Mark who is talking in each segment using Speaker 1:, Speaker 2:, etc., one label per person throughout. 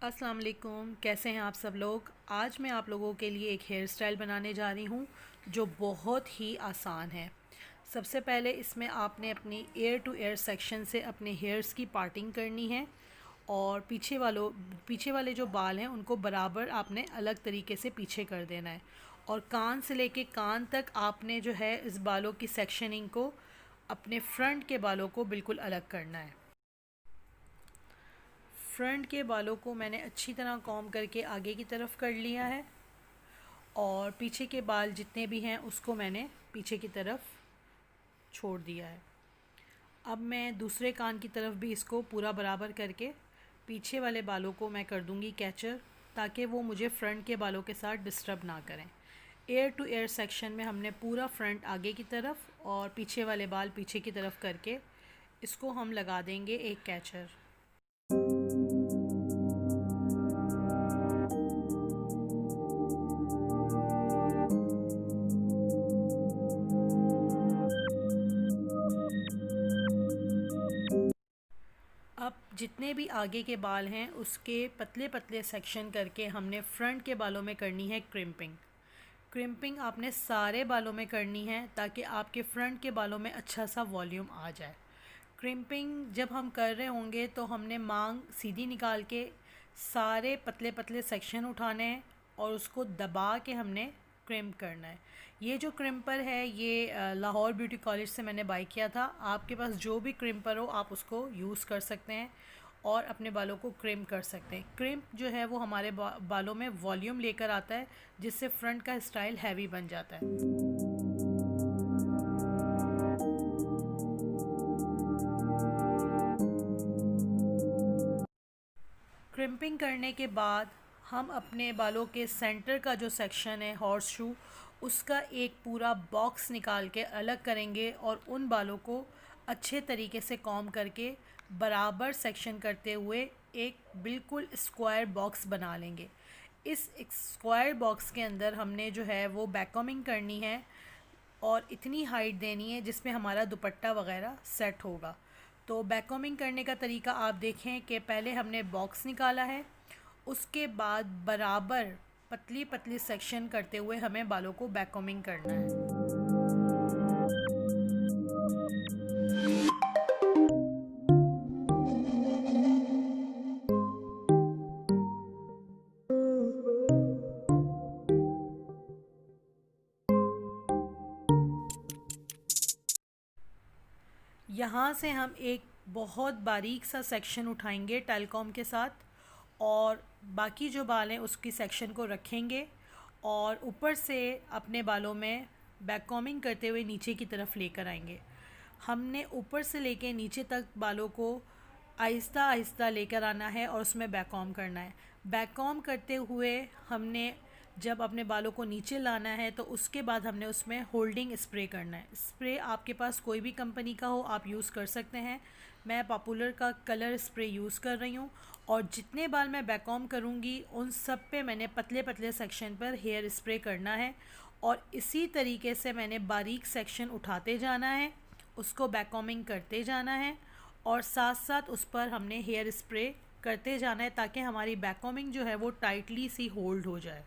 Speaker 1: अस्सलाम वालेकुम, कैसे हैं आप सब लोग। आज मैं आप लोगों के लिए एक हेयर स्टाइल बनाने जा रही हूँ जो बहुत ही आसान है। सबसे पहले इसमें आपने अपनी एयर टू एयर सेक्शन से अपने हेयर्स की पार्टिंग करनी है और पीछे वाले जो बाल हैं उनको बराबर आपने अलग तरीके से पीछे कर देना है और कान से लेके कान तक आपने जो है इस बालों की सेक्शनिंग को अपने फ्रंट के बालों को बिल्कुल अलग करना है। फ्रंट के बालों को मैंने अच्छी तरह कॉम्ब करके आगे की तरफ कर लिया है और पीछे के बाल जितने भी हैं उसको मैंने पीछे की तरफ छोड़ दिया है। अब मैं दूसरे कान की तरफ भी इसको पूरा बराबर करके पीछे वाले बालों को मैं कर दूंगी कैचर, ताकि वो मुझे फ्रंट के बालों के साथ डिस्टर्ब ना करें। एयर टू एयर सेक्शन में हमने पूरा फ्रंट आगे की तरफ और पीछे वाले बाल पीछे की तरफ करके इसको हम लगा देंगे एक कैचर। अब जितने भी आगे के बाल हैं उसके पतले पतले सेक्शन करके हमने फ्रंट के बालों में करनी है क्रिम्पिंग। क्रिम्पिंग आपने सारे बालों में करनी है ताकि आपके फ्रंट के बालों में अच्छा सा वॉल्यूम आ जाए। क्रिम्पिंग जब हम कर रहे होंगे तो हमने मांग सीधी निकाल के सारे पतले पतले सेक्शन उठाने हैं और उसको दबा के हमने क्रिम्प करना है। ये जो क्रिम्पर है ये लाहौर ब्यूटी कॉलेज से मैंने बाय किया था। आपके पास जो भी क्रिम्पर हो आप उसको यूज़ कर सकते हैं और अपने बालों को क्रिम्प कर सकते हैं। क्रिम्प जो है वो हमारे बालों में वॉल्यूम लेकर आता है, जिससे फ्रंट का स्टाइल हैवी बन जाता है। क्रिम्पिंग करने के बाद हम अपने बालों के सेंटर का जो सेक्शन है हॉर्स शू, उसका एक पूरा बॉक्स निकाल के अलग करेंगे और उन बालों को अच्छे तरीके से कॉम्ब करके बराबर सेक्शन करते हुए एक बिल्कुल स्क्वायर बॉक्स बना लेंगे। इस स्क्वायर बॉक्स के अंदर हमने जो है वो बैककॉमिंग करनी है और इतनी हाइट देनी है जिसमें हमारा दुपट्टा वगैरह सेट होगा। तो बैककॉमिंग करने का तरीका आप देखें कि पहले हमने बॉक्स निकाला है, उसके बाद बराबर पतली पतली सेक्शन करते हुए हमें बालों को बैककॉमिंग करना है। यहाँ से हम एक बहुत बारीक सा सेक्शन उठाएंगे टेलकॉम के साथ और बाकी जो बाल हैं उसकी सेक्शन को रखेंगे और ऊपर से अपने बालों में बैककॉमिंग करते हुए नीचे की तरफ लेकर आएंगे। हमने ऊपर से लेके नीचे तक बालों को आहिस्ता आहिस्ता लेकर आना है और उसमें बैककॉम करना है। बैककॉम करते हुए हमने जब अपने बालों को नीचे लाना है तो उसके बाद हमने उसमें होल्डिंग स्प्रे करना है। स्प्रे आपके पास कोई भी कंपनी का हो आप यूज़ कर सकते हैं। मैं पॉपुलर का कलर स्प्रे यूज़ कर रही हूँ और जितने बाल मैं बैककॉम करूँगी उन सब पे मैंने पतले पतले सेक्शन पर हेयर स्प्रे करना है और इसी तरीके से मैंने बारीक सेक्शन उठाते जाना है, उसको बैककॉमिंग करते जाना है और साथ साथ उस पर हमने हेयर स्प्रे करते जाना है ताकि हमारी बैककॉमिंग जो है वो टाइटली सी होल्ड हो जाए।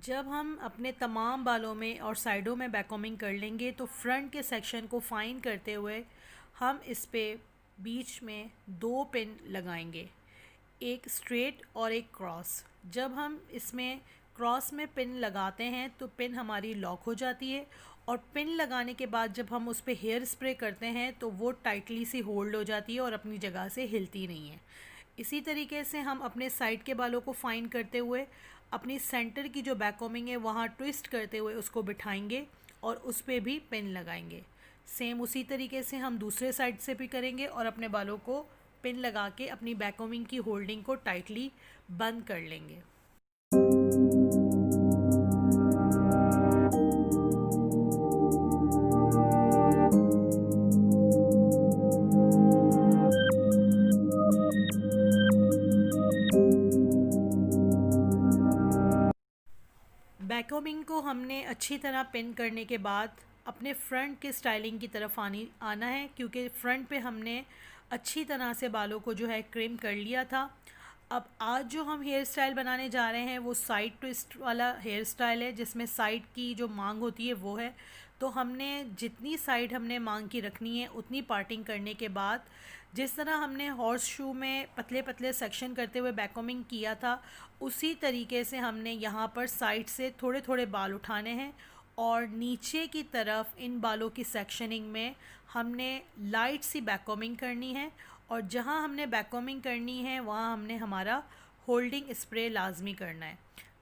Speaker 1: जब हम अपने तमाम बालों में और साइडों में बैककॉमिंग कर लेंगे तो फ्रंट के सेक्शन को फाइन करते हुए हम इस पे बीच में दो पिन लगाएंगे, एक स्ट्रेट और एक क्रॉस। जब हम इसमें क्रॉस में पिन लगाते हैं तो पिन हमारी लॉक हो जाती है और पिन लगाने के बाद जब हम उस पर हेयर स्प्रे करते हैं तो वो टाइटली सी होल्ड हो जाती है और अपनी जगह से हिलती नहीं है। इसी तरीके से हम अपने साइड के बालों को फाइन करते हुए अपनी सेंटर की जो बैककॉमिंग है वहाँ ट्विस्ट करते हुए उसको बिठाएंगे और उस पे भी पिन लगाएंगे। सेम उसी तरीके से हम दूसरे साइड से भी करेंगे और अपने बालों को पिन लगा के अपनी बैक कोम्बिंग की होल्डिंग को टाइटली बंद कर लेंगे। बैक कोम्बिंग को हमने अच्छी तरह पिन करने के बाद अपने फ्रंट के स्टाइलिंग की तरफ आना है, क्योंकि फ्रंट पे हमने अच्छी तरह से बालों को जो है क्रिम कर लिया था। अब आज जो हम हेयर स्टाइल बनाने जा रहे हैं वो साइड ट्विस्ट वाला हेयर स्टाइल है, जिसमें साइड की जो मांग होती है वो है। तो हमने जितनी साइड हमने मांग की रखनी है उतनी पार्टिंग करने के बाद, जिस तरह हमने हॉर्स शू में पतले पतले सेक्शन करते हुए बैक कोम्बिंग किया था, उसी तरीके से हमने यहाँ पर साइड से थोड़े थोड़े बाल उठाने हैं और नीचे की तरफ इन बालों की सेक्शनिंग में हमने लाइट सी बैक कोम्बिंग करनी है। और जहाँ हमने बैक कोम्बिंग करनी है वहाँ हमने हमारा होल्डिंग स्प्रे लाजमी करना है।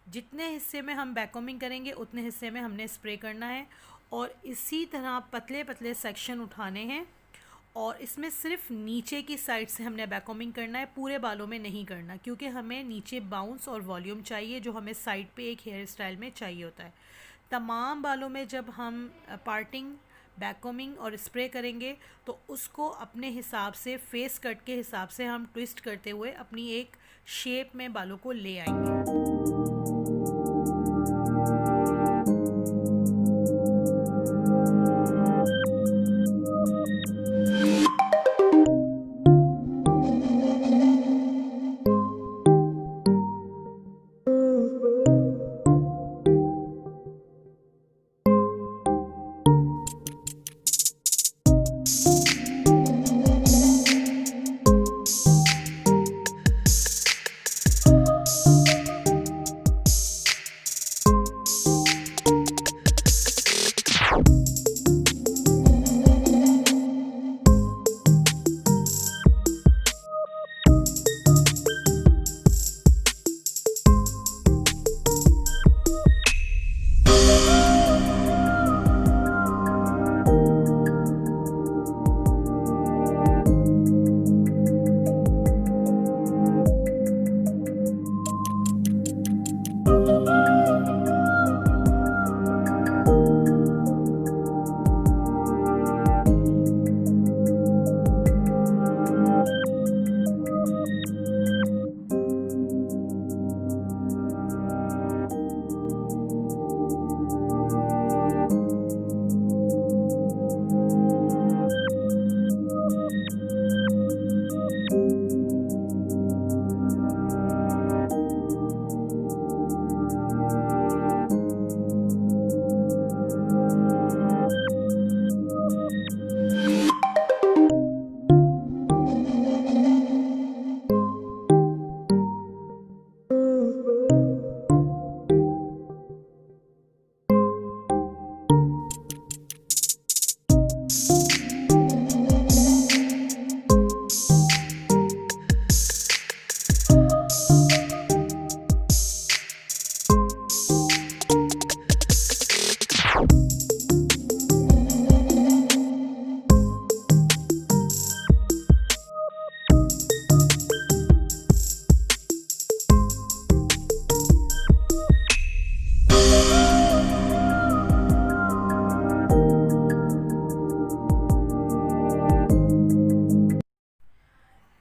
Speaker 1: जितने हिस्से में हम बैक कोम्बिंग करेंगे उतने हिस्से में हमने स्प्रे करना है और इसी तरह पतले पतले सेक्शन उठाने हैं। और इसमें सिर्फ नीचे की साइड से हमने बैक कोम्बिंग करना है, पूरे बालों में नहीं करना, क्योंकि हमें नीचे बाउंस और वॉल्यूम चाहिए जो हमें साइड पे एक हेयर स्टाइल में चाहिए होता है। तमाम बालों में जब हम पार्टिंग, बैक कोम्बिंग और स्प्रे करेंगे तो उसको अपने हिसाब से, फेस कट के हिसाब से हम ट्विस्ट करते हुए अपनी एक शेप में बालों को ले आएंगे।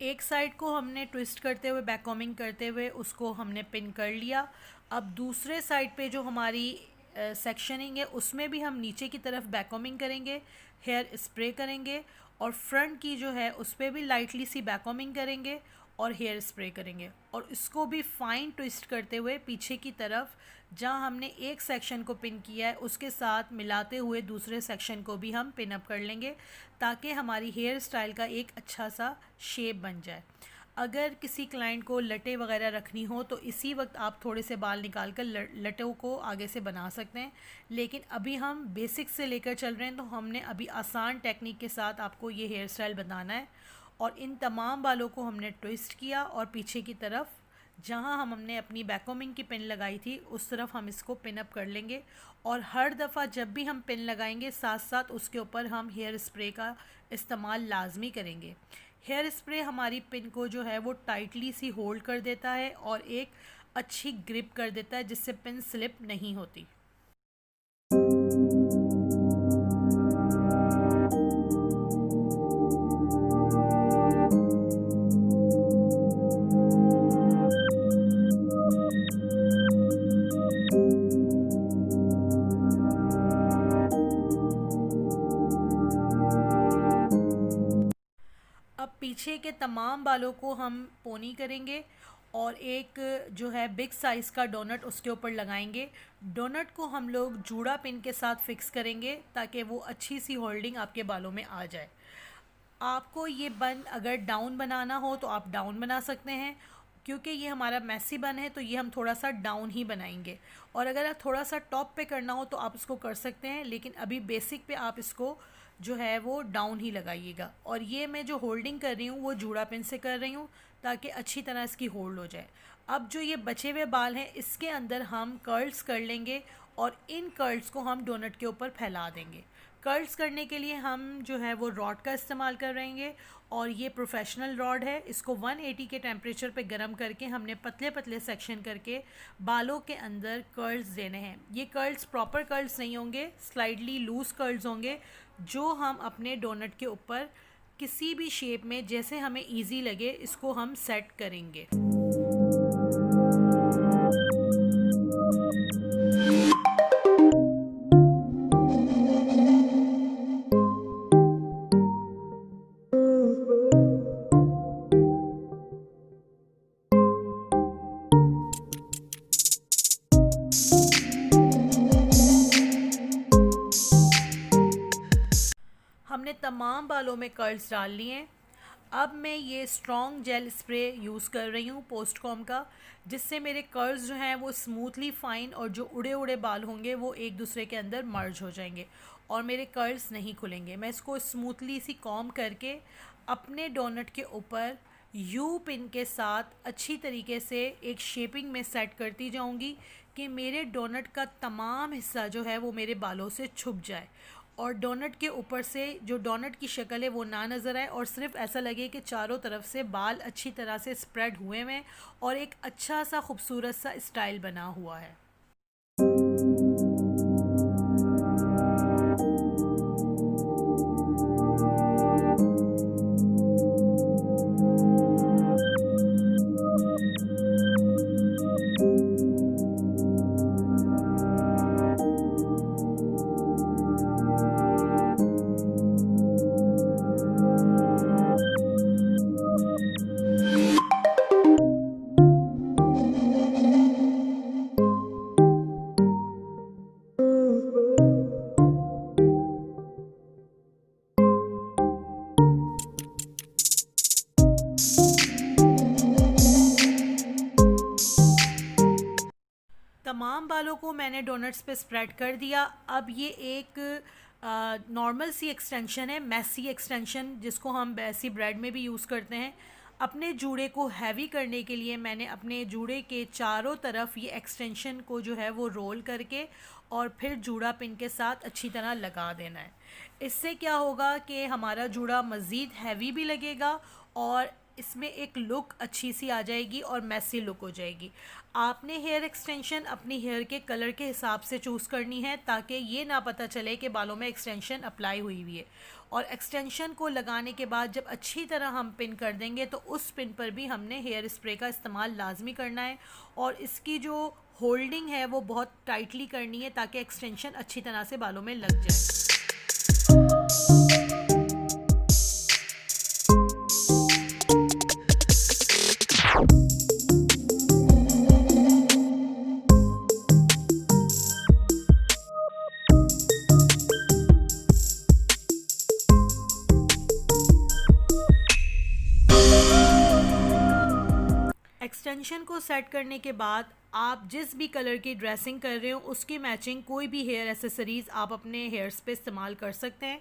Speaker 1: एक साइड को हमने ट्विस्ट करते हुए, बैक कोम्बिंग करते हुए उसको हमने पिन कर लिया। अब दूसरे साइड पे जो हमारी सेक्शनिंग है उसमें भी हम नीचे की तरफ बैक कोम्बिंग करेंगे, हेयर स्प्रे करेंगे और फ्रंट की जो है उस पर भी लाइटली सी बैक कोम्बिंग करेंगे और हेयर स्प्रे करेंगे और इसको भी फाइन ट्विस्ट करते हुए पीछे की तरफ जहाँ हमने एक सेक्शन को पिन किया है उसके साथ मिलाते हुए दूसरे सेक्शन को भी हम पिन अप कर लेंगे, ताकि हमारी हेयर स्टाइल का एक अच्छा सा शेप बन जाए। अगर किसी क्लाइंट को लटे वगैरह रखनी हो तो इसी वक्त आप थोड़े से बाल निकाल कर लटों को आगे से बना सकते हैं, लेकिन अभी हम बेसिक से लेकर चल रहे हैं तो हमने अभी आसान टेक्निक के साथ आपको ये हेयर स्टाइल बनाना है। और इन तमाम बालों को हमने ट्विस्ट किया और पीछे की तरफ जहाँ हमने अपनी बैकोमिंग की पिन लगाई थी उस तरफ हम इसको पिन अप कर लेंगे। और हर दफ़ा जब भी हम पिन लगाएंगे साथ साथ उसके ऊपर हम हेयर स्प्रे का इस्तेमाल लाजमी करेंगे। हेयर स्प्रे हमारी पिन को जो है वो टाइटली सी होल्ड कर देता है और एक अच्छी ग्रिप कर देता है, जिससे पिन स्लिप नहीं होती। अब पीछे के तमाम बालों को हम पोनी करेंगे और एक जो है बिग साइज़ का डोनट उसके ऊपर लगाएंगे। डोनट को हम लोग जूड़ा पिन के साथ फिक्स करेंगे ताकि वो अच्छी सी होल्डिंग आपके बालों में आ जाए। आपको ये बन अगर डाउन बनाना हो तो आप डाउन बना सकते हैं, क्योंकि ये हमारा मैसी बन है तो ये हम थोड़ा सा डाउन ही बनाएंगे। और अगर आप थोड़ा सा टॉप पे करना हो तो आप इसको कर सकते हैं, लेकिन अभी बेसिक पे आप इसको जो है वो डाउन ही लगाइएगा। और ये मैं जो होल्डिंग कर रही हूँ वो जूड़ा पिन से कर रही हूँ ताकि अच्छी तरह इसकी होल्ड हो जाए। अब जो ये बचे हुए बाल हैं इसके अंदर हम कर्ल्स कर लेंगे और इन कर्ल्स को हम डोनट के ऊपर फैला देंगे। कर्ल्स करने के लिए हम जो है वो रॉड का इस्तेमाल करेंगे और ये प्रोफेशनल रॉड है। इसको 180 के टेम्परेचर पे गर्म करके हमने पतले पतले सेक्शन करके बालों के अंदर कर्ल्स देने हैं। ये कर्ल्स प्रॉपर कर्ल्स नहीं होंगे, स्लाइडली लूज़ कर्ल्स होंगे, जो हम अपने डोनट के ऊपर किसी भी शेप में जैसे हमें इजी लगे इसको हम सेट करेंगे। हमने तमाम बालों में कर्ल्स डाल लिए हैं। अब मैं ये स्ट्रॉन्ग जेल स्प्रे यूज़ कर रही हूँ पोस्टकॉम का, जिससे मेरे कर्ल्स जो हैं वो स्मूथली फाइन और जो उड़े उड़े बाल होंगे वो एक दूसरे के अंदर मर्ज हो जाएंगे और मेरे कर्ल्स नहीं खुलेंगे। मैं इसको स्मूथली सी कॉम करके अपने डोनट के ऊपर यू पिन के साथ अच्छी तरीके से एक शेपिंग में सेट करती जाऊंगी कि मेरे डोनट का तमाम हिस्सा जो है वो मेरे बालों से छुप जाए और डोनट के ऊपर से जो डोनट की शक्ल है वो ना नज़र आए और सिर्फ ऐसा लगे कि चारों तरफ से बाल अच्छी तरह से स्प्रेड हुए हैं और एक अच्छा सा खूबसूरत सा स्टाइल बना हुआ है। तमाम बालों को मैंने डोनट्स पे स्प्रेड कर दिया। अब ये एक नॉर्मल सी एक्सटेंशन है, मैसी एक्सटेंशन, जिसको हम मैसी ब्रेड में भी यूज़ करते हैं। अपने जूड़े को हैवी करने के लिए मैंने अपने जूड़े के चारों तरफ ये एक्सटेंशन को जो है वो रोल करके और फिर जूड़ा पिन के साथ अच्छी तरह लगा देना है। इससे क्या होगा कि हमारा जूड़ा मज़ीद हैवी भी लगेगा और इसमें एक लुक अच्छी सी आ जाएगी और मैसी लुक हो जाएगी। आपने हेयर एक्सटेंशन अपनी हेयर के कलर के हिसाब से चूज़ करनी है ताकि ये ना पता चले कि बालों में एक्सटेंशन अप्लाई हुई हुई है। और एक्सटेंशन को लगाने के बाद जब अच्छी तरह हम पिन कर देंगे तो उस पिन पर भी हमने हेयर स्प्रे का इस्तेमाल लाजमी करना है और इसकी जो होल्डिंग है वो बहुत टाइटली करनी है ताकि एक्सटेंशन अच्छी तरह से बालों में लग जाए। एक्सटेंशन को सेट करने के बाद आप जिस भी कलर की ड्रेसिंग कर रहे हो उसकी मैचिंग कोई भी हेयर एसेसरीज़ आप अपने हेयर्स पे इस्तेमाल कर सकते हैं।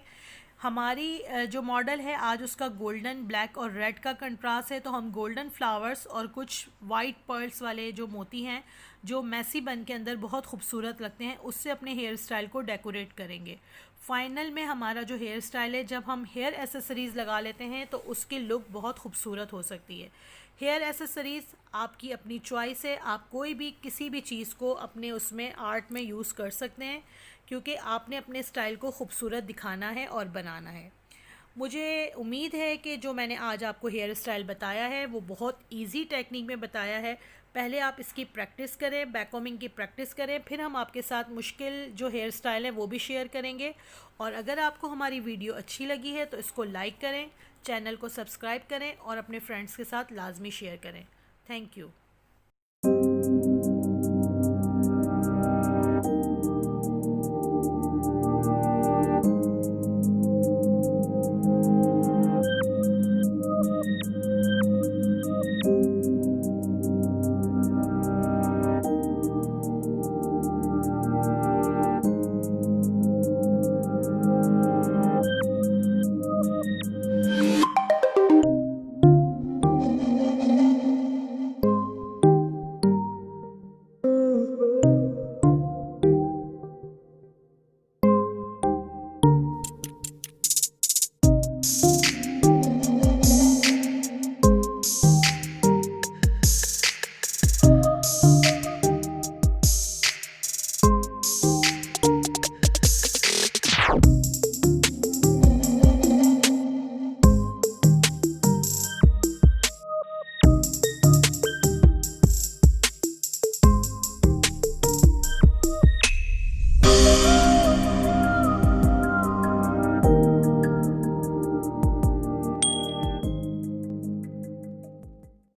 Speaker 1: हमारी जो मॉडल है आज उसका गोल्डन, ब्लैक और रेड का कंट्रास्ट है, तो हम गोल्डन फ्लावर्स और कुछ वाइट पर्ल्स वाले जो मोती हैं जो मैसी बन के अंदर बहुत खूबसूरत लगते हैं उससे अपने हेयर स्टाइल को डेकोरेट करेंगे। फाइनल में हमारा जो हेयर स्टाइल है, जब हम हेयर एसेसरीज़ लगा लेते हैं तो उसकी लुक बहुत खूबसूरत हो सकती है। हेयर एसेसरीज़ आपकी अपनी चॉइस है, आप कोई भी किसी भी चीज़ को अपने उसमें आर्ट में यूज़ कर सकते हैं क्योंकि आपने अपने स्टाइल को खूबसूरत दिखाना है और बनाना है। मुझे उम्मीद है कि जो मैंने आज आपको हेयर स्टाइल बताया है वो बहुत इजी टेक्निक में बताया है। पहले आप इसकी प्रैक्टिस करें, बैककॉमिंग की प्रैक्टिस करें, फिर हम आपके साथ मुश्किल जो हेयर स्टाइल है वो भी शेयर करेंगे। और अगर आपको हमारी वीडियो अच्छी लगी है तो इसको लाइक करें, चैनल को सब्सक्राइब करें और अपने फ्रेंड्स के साथ लाजमी शेयर करें। Thank you.